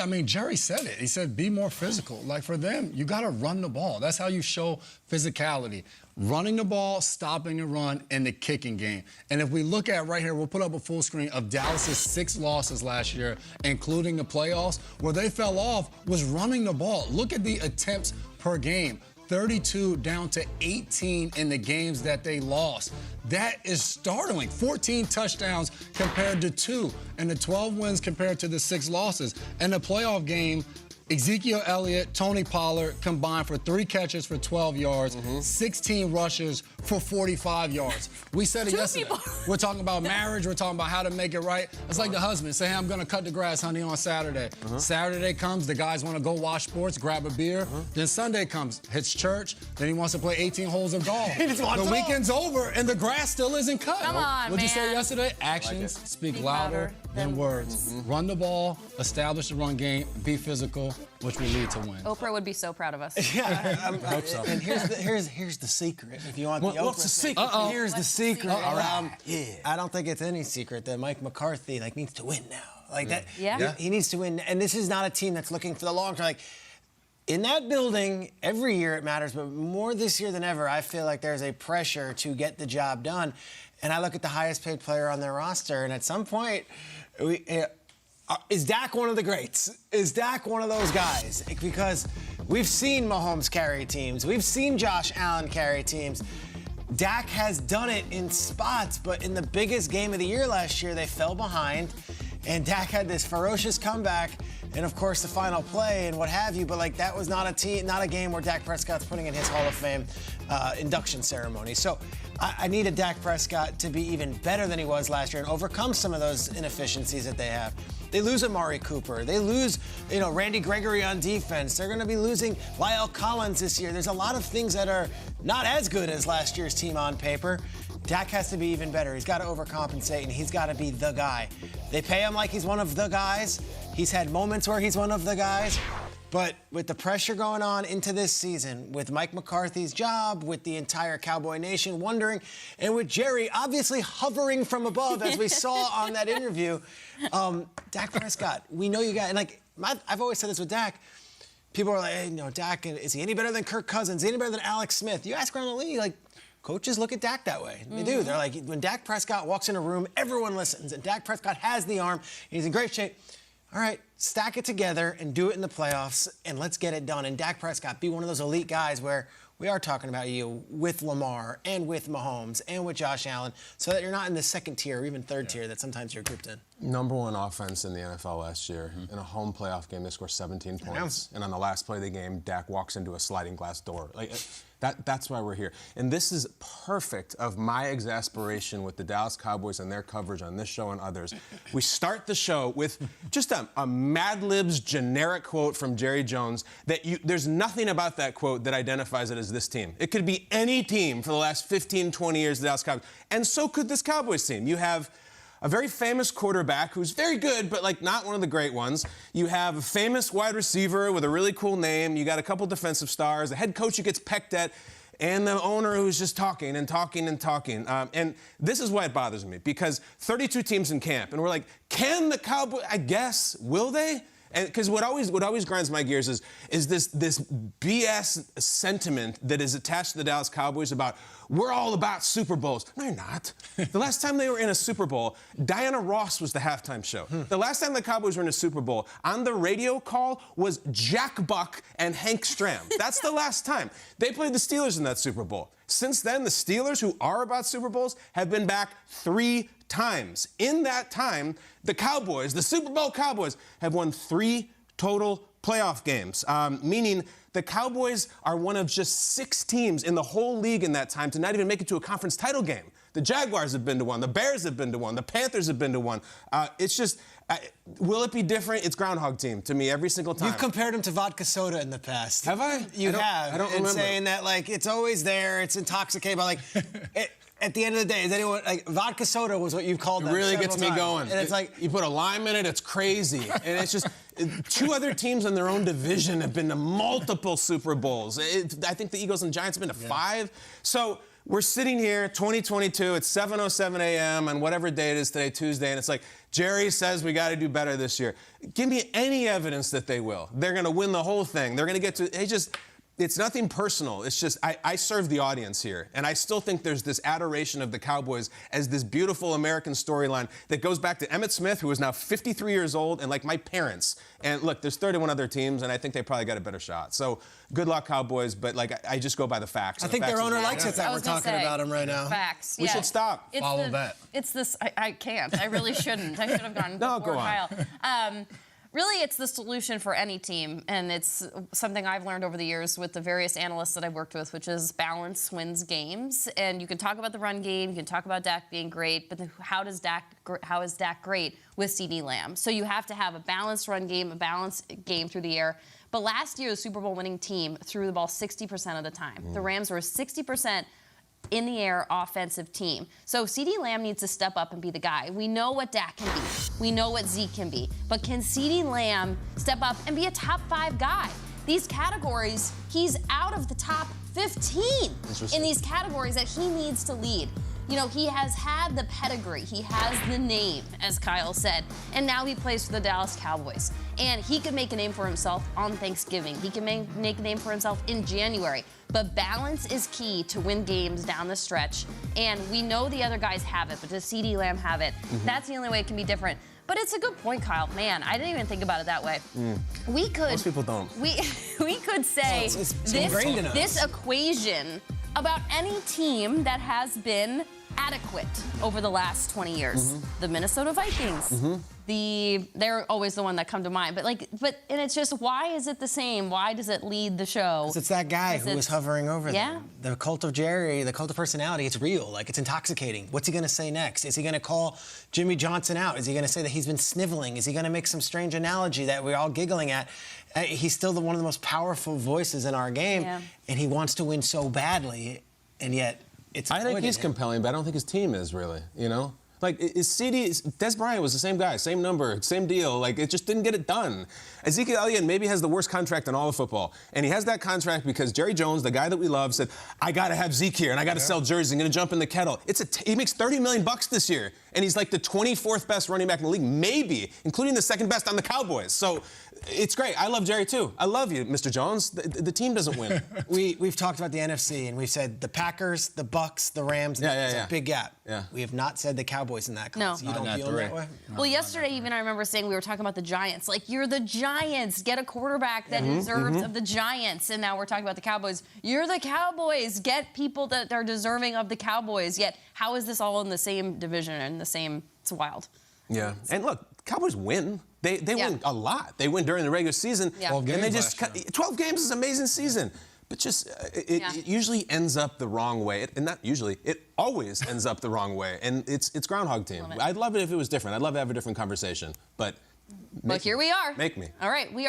I mean, Jerry said it. He said, be more physical. Like, for them, you got to run the ball. That's how you show physicality. Running the ball, stopping the run, and the kicking game. And if we look at right here, we'll put up a full screen of Dallas's 6 losses last year, including the playoffs. Where they fell off was running the ball. Look at the attempts per game. 32 down to 18 in the games that they lost. That is startling. 14 touchdowns compared to 2, and the 12 wins compared to the 6 losses. And the playoff game, Ezekiel Elliott, Tony Pollard combined for 3 catches for 12 yards, 16 rushes for 45 yards. We said it yesterday. We're talking about marriage. We're talking about how to make it right. It's like the husband say, hey, I'm going to cut the grass, honey, on Saturday. Saturday comes, the guys want to go watch sports, grab a beer. Then Sunday comes, hits church. Then he wants to play 18 holes of golf. The weekend's over, and the grass still isn't cut. Come on, What'd you say yesterday? Actions speak louder than words. Run the ball, establish the run game, be physical, which will lead to wins. Oprah would be so proud of us. Yeah, I hope so. And here's the secret. If you want the Oprah, what's the secret? Here's the secret. I don't think it's any secret that Mike McCarthy needs to win now. Like that. Yeah. He needs to win, and this is not a team that's looking for the long term. Like, in that building, every year it matters, but more this year than ever, I feel like there's a pressure to get the job done. And I look at the highest paid player on their roster, and at some point, is Dak one of the greats? Is Dak one of those guys? Because we've seen Mahomes carry teams. We've seen Josh Allen carry teams. Dak has done it in spots, but in the biggest game of the year last year, they fell behind, and Dak had this ferocious comeback, and of course the final play and what have you. But that was not a game where Dak Prescott's putting in his Hall of Fame induction ceremony. So I need a Dak Prescott to be even better than he was last year and overcome some of those inefficiencies that they have. They lose Amari Cooper. They lose, Randy Gregory on defense. They're going to be losing Lyle Collins this year. There's a lot of things that are not as good as last year's team on paper. Dak has to be even better. He's got to overcompensate, and he's got to be the guy. They pay him like he's one of the guys. He's had moments where he's one of the guys. But with the pressure going on into this season, with Mike McCarthy's job, with the entire Cowboy Nation wondering, and with Jerry obviously hovering from above, as we saw on that interview, Dak Prescott, we know you got, and I've always said this with Dak. People are like, hey, Dak, is he any better than Kirk Cousins? Is he any better than Alex Smith? You ask around the league, coaches look at Dak that way. They do. They're like, when Dak Prescott walks in a room, everyone listens, and Dak Prescott has the arm, he's in great shape. All right, stack it together and do it in the playoffs, and let's get it done. And Dak Prescott be one of those elite guys where we are talking about you with Lamar and with Mahomes and with Josh Allen, so that you're not in the second tier or even third tier that sometimes you're grouped in. #1 offense in the NFL last year. In a home playoff game, they scored 17 points. And on the last play of the game, Dak walks into a sliding glass door. That's why we're here. And this is perfect of my exasperation with the Dallas Cowboys and their coverage on this show and others. We start the show with just a Mad Libs generic quote from Jerry Jones that there's nothing about that quote that identifies it as this team. It could be any team for the last 15, 20 years, the Dallas Cowboys. And so could this Cowboys team. You have a very famous quarterback who's very good, but not one of the great ones. You have a famous wide receiver with a really cool name. You got a couple defensive stars, a head coach who gets pecked at, and the owner who's just talking and talking and talking. And this is why it bothers me, because 32 teams in camp, and we're like, can the Cowboys, I guess, will they? And because what always grinds my gears is this BS sentiment that is attached to the Dallas Cowboys about we're all about Super Bowls. No, you're not. The last time they were in a Super Bowl, Diana Ross was the halftime show. The last time the Cowboys were in a Super Bowl, on the radio call was Jack Buck and Hank Stram. That's the last time. They played the Steelers in that Super Bowl. Since then, the Steelers, who are about Super Bowls, have been back 3 times. In that time, the Cowboys, the Super Bowl Cowboys, have won 3 total playoff games, meaning the Cowboys are one of just 6 teams in the whole league in that time to not even make it to a conference title game. The Jaguars have been to one. The Bears have been to one. The Panthers have been to one. It's just, will it be different? It's Groundhog Team to me every single time. You've compared them to vodka soda in the past. Have I? You have. I don't remember. And saying that, it's always there, it's intoxicating, but, at the end of the day, is anyone, vodka soda was what you've called them. It really gets me going. And it's you put a lime in it, it's crazy. And it's just, 2 other teams in their own division have been to multiple Super Bowls. I think the Eagles and Giants have been to 5. So we're sitting here, 2022, it's 7:07 a.m. on whatever day it is today, Tuesday, and it's like, Jerry says we got to do better this year. Give me any evidence that they will. They're going to win the whole thing. They're going to get to, it's nothing personal. It's just, I serve the audience here. And I still think there's this adoration of the Cowboys as this beautiful American storyline that goes back to Emmitt Smith, who is now 53 years old, and like my parents. And look, there's 31 other teams, and I think they probably got a better shot. So good luck, Cowboys, but like I just go by the facts. I think their owner likes it that we're talking about him right now. Facts. We should stop. Follow that. It's this. I can't. I really shouldn't. I should have gone No, before go on. Kyle. Really, it's the solution for any team, and it's something I've learned over the years with the various analysts that I've worked with, which is balance wins games. And you can talk about the run game, you can talk about Dak being great, but how is Dak great with CeeDee Lamb? So you have to have a balanced run game, a balanced game through the air. But last year, the Super Bowl winning team threw the ball 60% of the time. The Rams were 60% in the air offensive team. So CeeDee Lamb needs to step up and be the guy. We know what Dak can be. We know what Zeke can be. But can CeeDee Lamb step up and be a top 5 guy? These categories, he's out of the top 15 in these categories that he needs to lead. You know, he has had the pedigree. He has the name, as Kyle said. And now he plays for the Dallas Cowboys. And he can make a name for himself on Thanksgiving. He can make a name for himself in January. But balance is key to win games down the stretch. And we know the other guys have it, but does CeeDee Lamb have it? That's the only way it can be different. But it's a good point, Kyle. Man, I didn't even think about it that way. We could. Most people don't. We could say this equation about any team that has been adequate over the last 20 years. The Minnesota Vikings. They're always the one that come to mind. But it's just, why is it the same? Why does it lead the show? 'Cause it's that guy who was hovering over Yeah. them. The cult of Jerry, the cult of personality, it's real. Like, it's intoxicating. What's he going to say next? Is he going to call Jimmy Johnson out? Is he going to say that he's been sniveling? Is he going to make some strange analogy that we're all giggling at? He's still one of the most powerful voices in our game, and he wants to win so badly, and yet it's I think he's compelling, but I don't think his team is really, you know? Like, Des Bryant was the same guy, same number, same deal. Like, it just didn't get it done. Ezekiel Elliott maybe has the worst contract in all of football. And he has that contract because Jerry Jones, the guy that we love, said, I got to have Zeke here, and I got to sell jerseys. I'm going to jump in the kettle. He makes $30 million this year, and he's like the 24th best running back in the league, maybe, including the second best on the Cowboys. So it's great. I love Jerry, too. I love you, Mr. Jones. The team doesn't win. We've talked about the NFC, and we've said the Packers, the Bucks, the Rams. There's a big gap. Yeah. We have not said the Cowboys in that class. No. You don't Not feel three. that way? Well, yesterday even I remember saying we were talking about the Giants. Like, you're the Giants. Get a quarterback that deserves of the Giants. And now we're talking about the Cowboys. You're the Cowboys. Get people that are deserving of the Cowboys. Yet, how is this all in the same division and the same? It's wild. Yeah. And look, Cowboys win. They win a lot. They win during the regular season. 12 games And they just 12 games is an amazing season. But just it usually ends up the wrong way. And not usually, it always ends up the wrong way. And it's Groundhog Team. I'd love it if it was different. I'd love to have a different conversation. But here we are. Make me. All right, we are